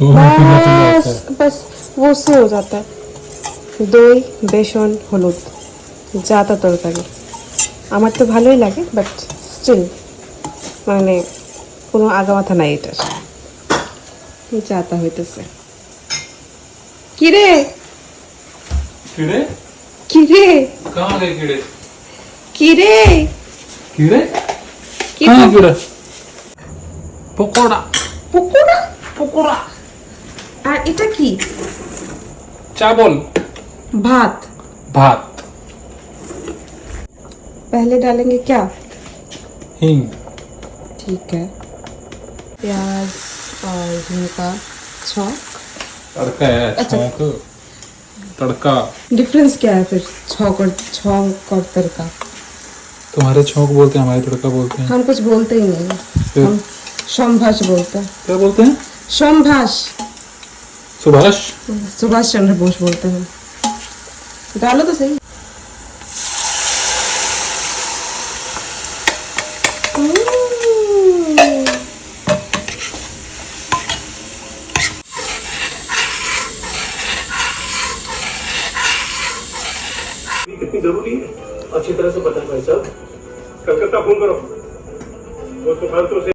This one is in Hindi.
बस होता बस वो से हो जाता है দই বেসন হলুদ যাতা তরকারি আমার তো ভালোই লাগে বাট স্টিল মানে কোনো আগামাথা নাই এটার যাতা হইতেছে কিরে कीड़े কিরে कहाँ गए कीड़े কিরে कीड़े কি कहाँ পক- कीड़ा पकोड़ा পকোড়া पकोड़ा আর এটা কি चावल ভাত भात पहले डालेंगे क्या हींग ठीक है प्याज और हिंग का छौंक तड़का है अच्छा। छौंक तड़का डिफरेंस क्या है फिर छौंक और तड़का तुम्हारे छौंक बोलते हैं हमारे तड़का बोलते हैं हम कुछ बोलते ही नहीं फिर? हम संभाष बोलते हैं क्या बोलते हैं संभाष सुभाष सुभाष चंद्र बोस बोलते हैं डालो तो सही कितनी जरूरी है अच्छी तरह से पता है भाई साहब कलकत्ता फोन करो वो सुखांतों से